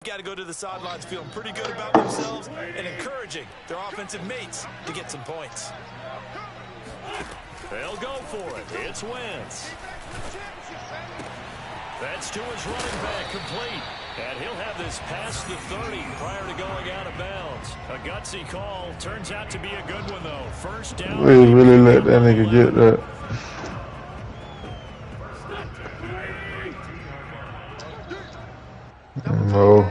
Got to go to the sidelines feeling pretty good about themselves and encouraging their offensive mates to get some points. They'll go for it. It's Wentz. That's to his running back, complete. And he'll have this past the 30 prior to going out of bounds. A gutsy call. Turns out to be a good one, though. First down. They really let that nigga get that. No.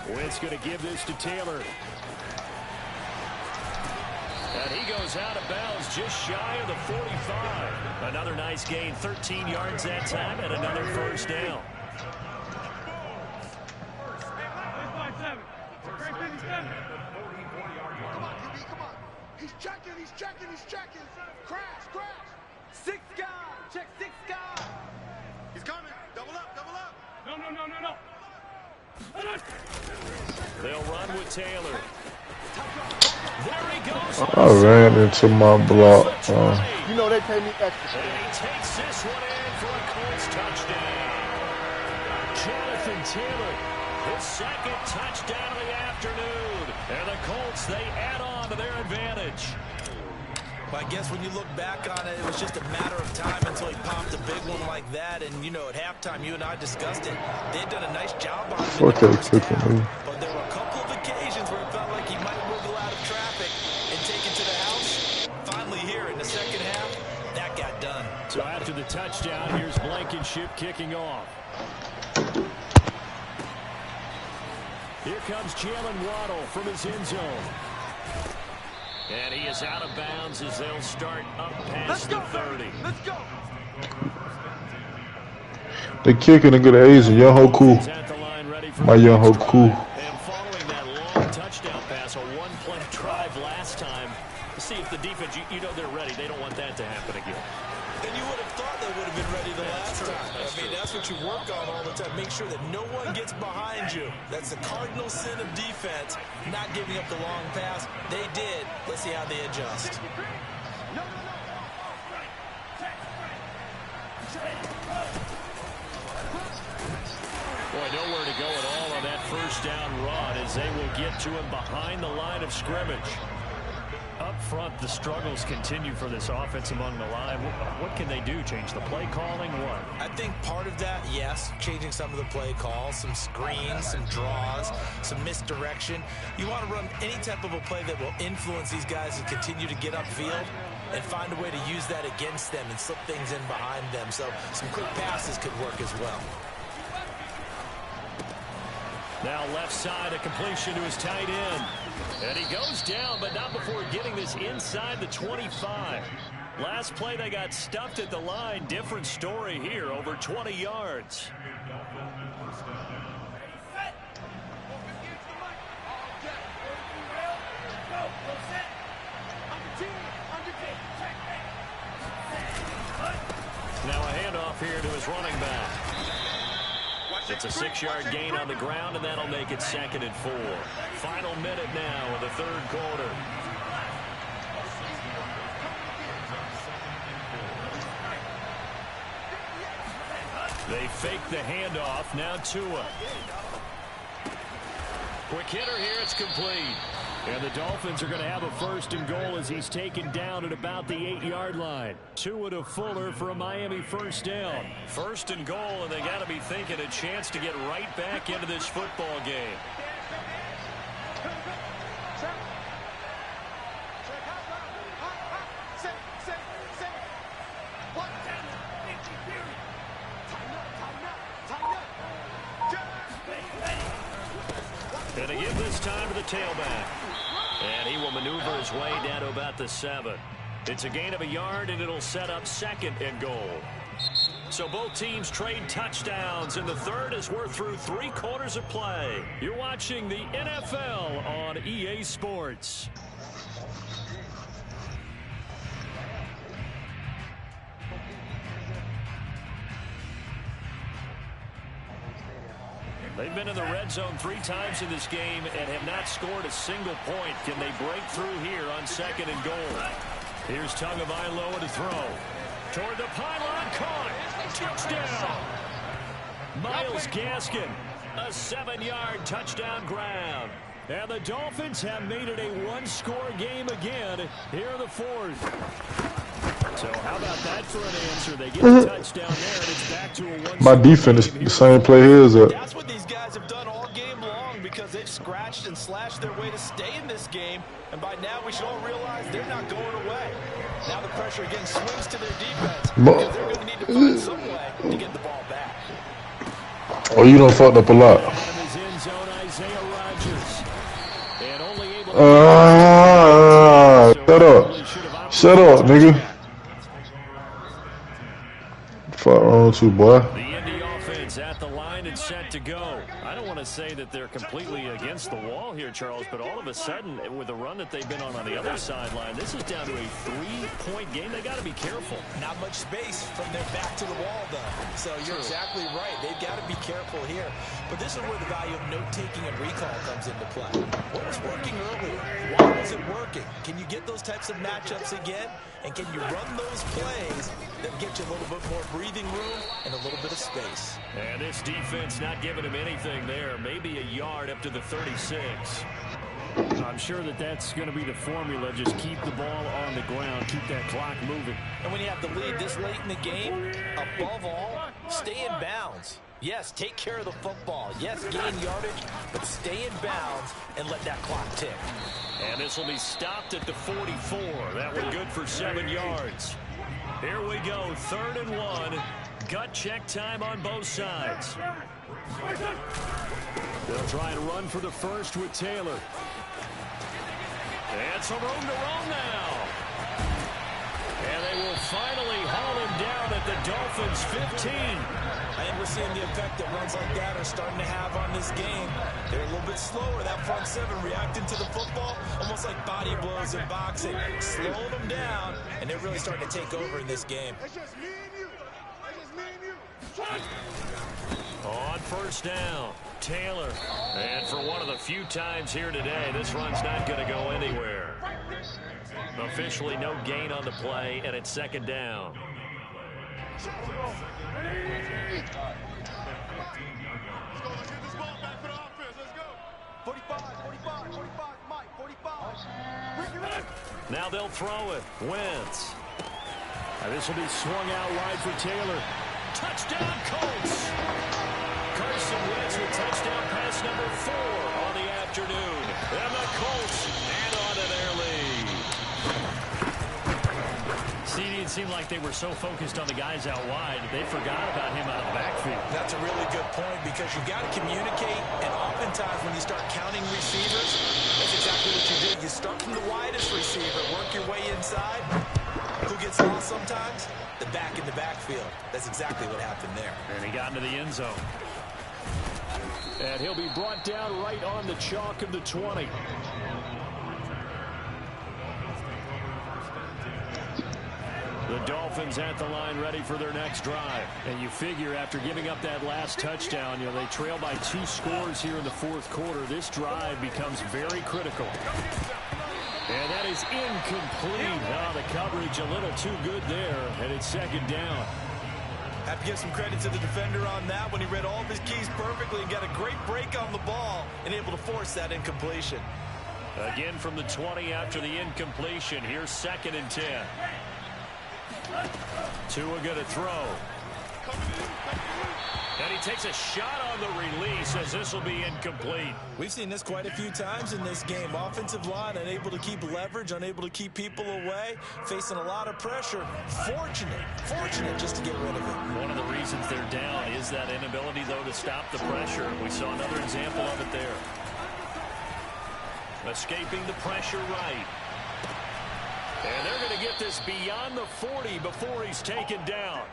Wentz going to give this to Taylor. And he goes out of bounds just shy of the 45. Another nice gain, 13 yards that time, and another first down. He's checking. Crash. 6 guys. Check 6 guys. He's coming. Double up. No. They'll run with Taylor. There he goes. I ran into my block. You know they pay me extra. And he takes this one in for a Colts touchdown. Jonathan Taylor, his second touchdown of the afternoon. And the Colts, they add on to their advantage. But I guess when you look back on it, it was just a matter of time until he popped a big one like that. And, you know, at halftime, you and I discussed it. They'd done a nice job on him in the first half. But there were a couple of occasions where it felt like he might wiggle out of traffic and take it to the house. Finally here in the second half, that got done. So after the touchdown, here's Blankenship kicking off. Here comes Jalen Waddle from his end zone. And he is out of bounds as they'll start up past the 30. Let's go. They kicking a good Asian. Young Hoku. My young Hoku. And following that long touchdown pass, a one-play drive last time, to see if the defense, you know they're ready. They don't want that to happen again. And you would have thought they would have been ready the last time. I mean, that's what you work on all the time. Make sure that no one gets behind you. That's the cardinal sin of defense, not giving up the long pass. They did. Let's see how they adjust. Boy, nowhere to go at all on that first down run as they will get to him behind the line of scrimmage. Up front, the struggles continue for this offense among the line. What can they do? Change the play calling? What? I think part of that, yes, changing some of the play calls, some screens, some draws, some misdirection. You want to run any type of a play that will influence these guys to continue to get upfield and find a way to use that against them and slip things in behind them. So some quick passes could work as well. Now left side, a completion to his tight end. And he goes down, but not before getting this inside the 25. Last play, they got stuffed at the line. Different story here, over 20 yards. Now a handoff here to his running back. It's a 6-yard gain on the ground, and that'll make it 2nd and 4. Final minute now of the third quarter. They fake the handoff. Now Tua. Quick hitter here. It's complete. And the Dolphins are going to have a 1st and goal as he's taken down at about the 8-yard line. Tua to Fuller for a Miami first down. 1st and goal, and they got to be thinking a chance to get right back into this football game. And they give this time to the tailback. And he will maneuver his way down to about the 7. It's a gain of a yard, and it'll set up 2nd and goal. So both teams trade touchdowns, and the third as we're through 3 quarters of play. You're watching the NFL on EA Sports. They've been in the red zone 3 times in this game and have not scored a single point. Can they break through here on 2nd and goal? Here's Tagovailoa to throw. Toward the pylon, caught. Touchdown. Myles Gaskin, a 7-yard touchdown grab. And the Dolphins have made it a one-score game again here in the fourth. So how about that for an answer? They get the touchdown there, and it's back to a one-score. My defense, the same play here is up. That's what these guys have done all game long because they've scratched and slashed their way to stay in this game. And by now, we should all realize they're not going away. Now the pressure again swings to their defense because they're going to need to find some way to get the ball back. Oh, you done fucked up a lot. Shut up. Shut up, nigga. Fuck wrong with you, boy. The Indy offense at the line and set to go. I don't want to say that they're completely against the wall here, Charles, but all of a sudden, with the run that they've been on the other sideline, this is down to a 3-point game. They got to be careful. Not much space from their back to the wall, though. So you're exactly right. They've got to be careful here. But this is where the value of note-taking and recall comes into play. What was working earlier? Why was it working? Can you get those types of matchups again? And can you run those plays that get you a little bit more breathing room and a little bit of space? And this defense not giving him anything there. Maybe a yard up to the 36. I'm sure that that's going to be the formula. Just keep the ball on the ground. Keep that clock moving. And when you have the lead this late in the game, above all, stay in bounds. Yes, take care of the football. Yes, gain yardage, but stay in bounds and let that clock tick. And this will be stopped at the 44. That one good for 7 yards. Here we go, 3rd and 1. Gut check time on both sides. They'll try and run for the first with Taylor. And some room to run now. And they will finally haul him down at the Dolphins' 15. I think we're seeing the effect that runs like that are starting to have on this game. They're a little bit slower, that front 7 reacting to the football, almost like body blows in boxing. Slow them down, and they're really starting to take over in this game. It's just me and you. It's just me and you. On first down, Taylor. And for one of the few times here today, this run's not going to go anywhere. Officially no gain on the play, and it's 2nd down. Let's go. Let's get this ball back for the offense. Let's go. 45, 45, 45, Mike, 45. Now they'll throw it. Wentz. And this will be swung out wide for Taylor. Touchdown, Colts. Carson Wentz with touchdown pass number 4 on the afternoon. And the Colts add on to their lead. See, it seemed like they were so focused on the guys out wide, they forgot about him out of the backfield. That's a really good point because you've got to communicate, and oftentimes when you start counting receivers, that's exactly what you do. You start from the widest receiver, work your way inside. Who gets lost sometimes? The back in the backfield. That's exactly what happened there. And he got into the end zone. And he'll be brought down right on the chalk of the 20. The Dolphins at the line ready for their next drive. And you figure after giving up that last touchdown, they trail by 2 scores here in the 4th quarter. This drive becomes very critical. And that is incomplete. Oh, the coverage a little too good there, and it's 2nd down. Have to give some credit to the defender on that when he read all of his keys perfectly and got a great break on the ball and able to force that incompletion. Again from the 20 after the incompletion. Here's 2nd and 10. Tua going to throw. And he takes a shot on the release as this will be incomplete. We've seen this quite a few times in this game. Offensive line unable to keep leverage, unable to keep people away, facing a lot of pressure. Fortunate just to get rid of it. One of the reasons they're down is that inability, though, to stop the pressure. We saw another example of it there. Escaping the pressure right. And they're going to get this beyond the 40 before he's taken down.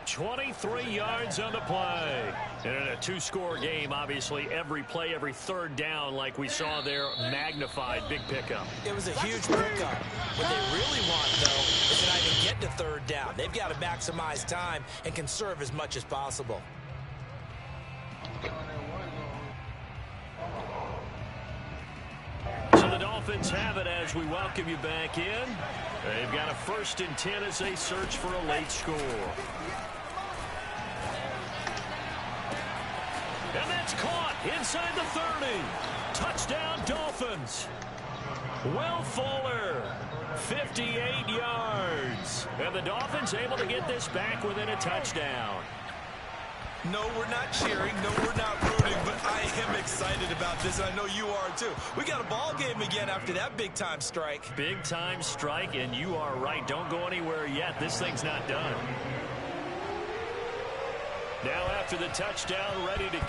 23 yards on the play. And in a 2-score game, obviously, every play, every 3rd down, like we saw there, magnified, big pickup. It was a huge pickup. What they really want, though, is to not even get to 3rd down. They've got to maximize time and conserve as much as possible. So the Dolphins have it as we welcome you back in. They've got a 1st and 10 as they search for a late score. It's caught inside the 30. Touchdown, Dolphins. Will Fuller, 58 yards. And the Dolphins able to get this back within a touchdown. No, we're not cheering. No, we're not rooting. But I am excited about this, and I know you are too. We got a ball game again after that big-time strike. Big-time strike, and you are right. Don't go anywhere yet. This thing's not done. Now after the touchdown, ready to